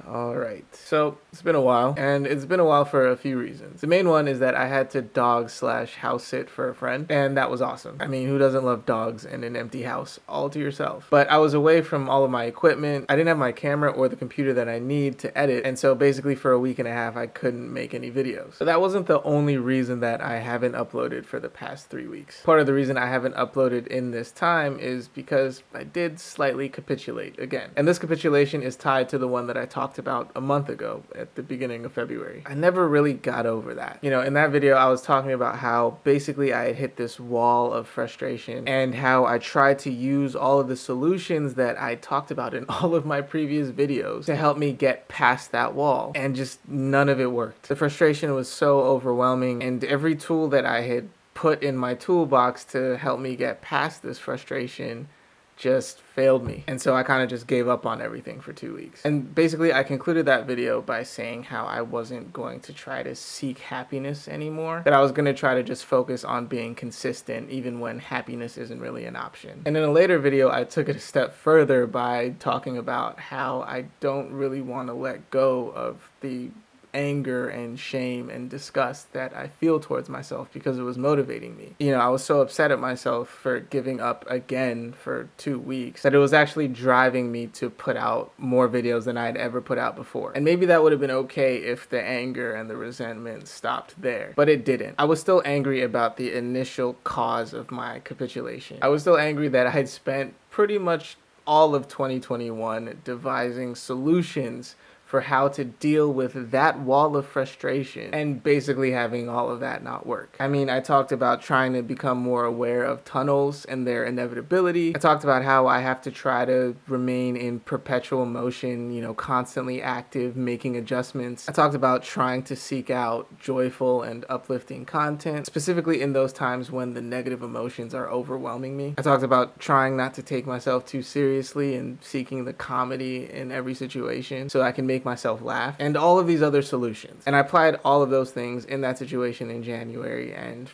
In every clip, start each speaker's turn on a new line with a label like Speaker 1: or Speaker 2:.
Speaker 1: All right. So it's been a while, and it's been a while for a few reasons. The main one is that I had to dog slash house sit for a friend, and that was awesome. I mean, who doesn't love dogs in an empty house all to yourself? But I was away from all of my equipment. I didn't have my camera or the computer that I need to edit, and so basically for a week and a half, I couldn't make any videos. But that wasn't the only reason that I haven't uploaded for the past 3 weeks. Part of the reason I haven't uploaded in this time is because I did slightly capitulate again. And this capitulation is tied to the one that I talked about a month ago at the beginning of February. I never really got over that. You know, in that video, I was talking about how basically I had hit this wall of frustration and how I tried to use all of the solutions that I talked about in all of my previous videos to help me get past that wall. And just none of it worked. The frustration was so overwhelming, and every tool that I had put in my toolbox to help me get past this frustration just failed me. And so I kind of just gave up on everything for 2 weeks. And basically I concluded that video by saying how I wasn't going to try to seek happiness anymore, that I was going to try to just focus on being consistent even when happiness isn't really an option. And in a later video, I took it a step further by talking about how I don't really want to let go of the anger and shame and disgust that I feel towards myself because it was motivating me. You know, I was so upset at myself for giving up again for 2 weeks that it was actually driving me to put out more videos than I had ever put out before. And maybe that would have been okay if the anger and the resentment stopped there, but it didn't. I was still angry about the initial cause of my capitulation. I was still angry that I had spent pretty much all of 2021 devising solutions for how to deal with that wall of frustration and basically having all of that not work. I mean, I talked about trying to become more aware of tunnels and their inevitability. I talked about how I have to try to remain in perpetual motion, you know, constantly active, making adjustments. I talked about trying to seek out joyful and uplifting content, specifically in those times when the negative emotions are overwhelming me. I talked about trying not to take myself too seriously and seeking the comedy in every situation so I can make myself laugh, and all of these other solutions. And I applied all of those things in that situation in January, and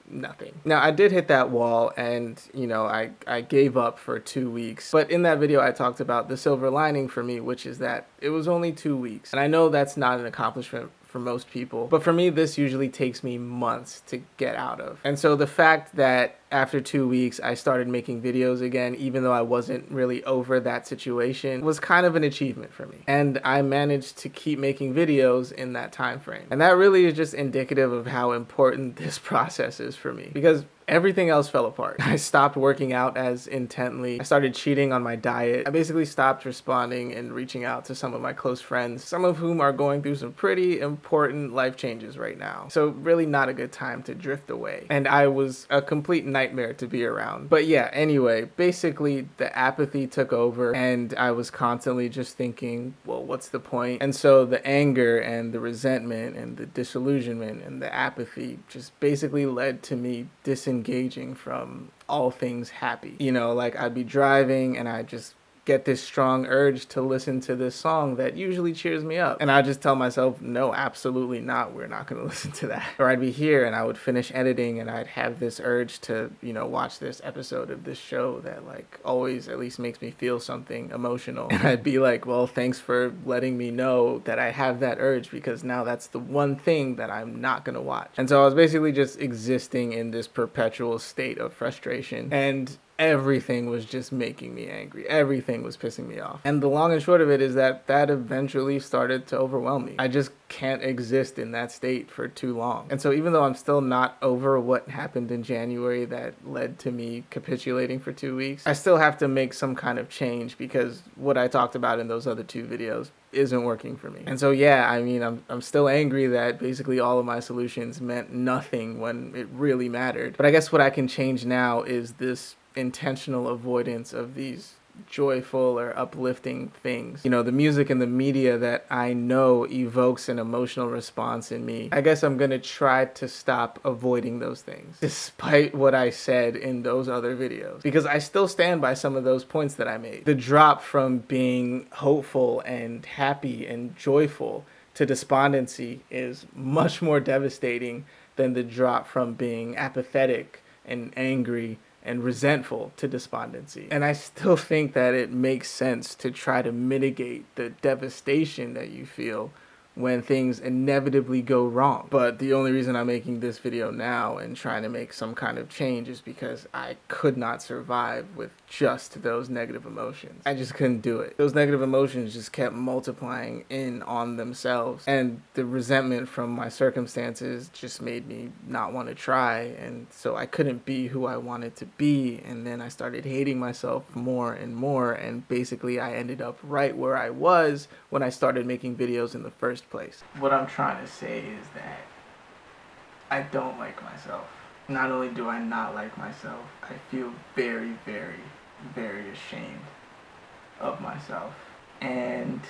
Speaker 1: nothing. Now, I did hit that wall, and you know, I gave up for 2 weeks, but in that video I talked about the silver lining for me, which is that it was only 2 weeks. And I know that's not an accomplishment for most people, but for me this usually takes me months to get out of. And so the fact that after 2 weeks I started making videos again, even though I wasn't really over that situation, was kind of an achievement for me. And I managed to keep making videos in that time frame. And that really is just indicative of how important this process is for me, because everything else fell apart. I stopped working out as intently. I started cheating on my diet. I basically stopped responding and reaching out to some of my close friends, some of whom are going through some pretty important life changes right now. So really not a good time to drift away. And I was a complete nightmare to be around. But yeah, anyway, basically the apathy took over, and I was constantly just thinking, well, what's the point? And so the anger and the resentment and the disillusionment and the apathy just basically led to me disengaging from all things happy. You know, like I'd be driving and I just get this strong urge to listen to this song that usually cheers me up, and I just tell myself, no, absolutely not, we're not going to listen to that. Or I'd be here and I would finish editing and I'd have this urge to, you know, watch this episode of this show that like always at least makes me feel something emotional, and I'd be like, well, thanks for letting me know that I have that urge, because now that's the one thing that I'm not going to watch. And so I was basically just existing in this perpetual state of frustration, and everything was just making me angry. Everything was pissing me off. And the long and short of it is that that eventually started to overwhelm me. I just can't exist in that state for too long. And so even though I'm still not over what happened in January that led to me capitulating for 2 weeks, I still have to make some kind of change, because what I talked about in those other 2 videos isn't working for me. And so yeah, I mean, I'm still angry that basically all of my solutions meant nothing when it really mattered. But I guess what I can change now is this intentional avoidance of these joyful or uplifting things. You know, the music and the media that I know evokes an emotional response in me. I guess I'm gonna try to stop avoiding those things, despite what I said in those other videos, because I still stand by some of those points that I made. The drop from being hopeful and happy and joyful to despondency is much more devastating than the drop from being apathetic and angry and resentful to despondency. And I still think that it makes sense to try to mitigate the devastation that you feel when things inevitably go wrong. But the only reason I'm making this video now and trying to make some kind of change is because I could not survive with just those negative emotions. I just couldn't do it. Those negative emotions just kept multiplying in on themselves, and the resentment from my circumstances just made me not want to try, and so I couldn't be who I wanted to be, and then I started hating myself more and more, and basically I ended up right where I was when I started making videos in the first place. What I'm trying to say is that I don't like myself. Not only do I not like myself, I feel very, very, very ashamed of myself. And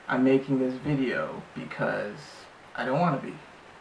Speaker 1: I'm making this video because I don't want to be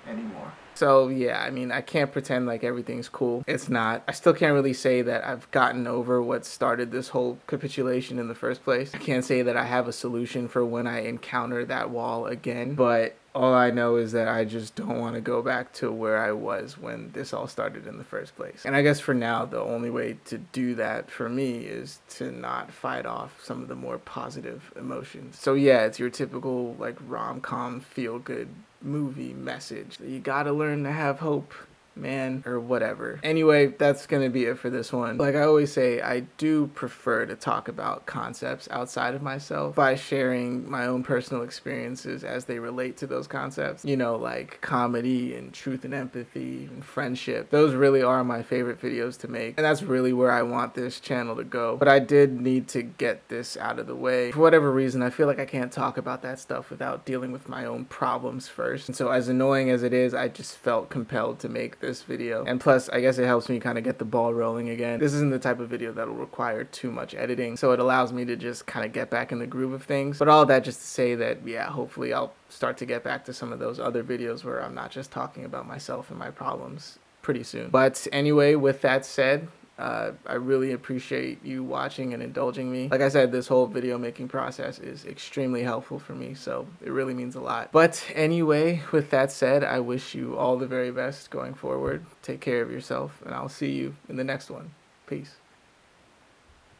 Speaker 1: anymore. So yeah, I mean, I can't pretend like everything's cool. It's not. I still can't really say that I've gotten over what started this whole capitulation in the first place. I can't say that I have a solution for when I encounter that wall again, but all I know is that I just don't want to go back to where I was when this all started in the first place. And I guess for now, the only way to do that for me is to not fight off some of the more positive emotions. So yeah, it's your typical like rom-com feel-good movie message. You gotta learn to have hope, man, or whatever. Anyway, that's gonna be it for this one. Like I always say, I do prefer to talk about concepts outside of myself by sharing my own personal experiences as they relate to those concepts. You know, like comedy and truth and empathy and friendship. Those really are my favorite videos to make, and that's really where I want this channel to go. But I did need to get this out of the way. For whatever reason, I feel like I can't talk about that stuff without dealing with my own problems first. And so as annoying as it is, I just felt compelled to make this video. And plus, I guess it helps me kind of get the ball rolling again. This isn't the type of video that'll require too much editing, so it allows me to just kind of get back in the groove of things. But all that just to say that, yeah, hopefully I'll start to get back to some of those other videos where I'm not just talking about myself and my problems pretty soon. But anyway, with that said, I really appreciate you watching and indulging me. Like I said, this whole video making process is extremely helpful for me, so it really means a lot. But anyway, with that said, I wish you all the very best going forward. Take care of yourself, and I'll see you in the next one. Peace.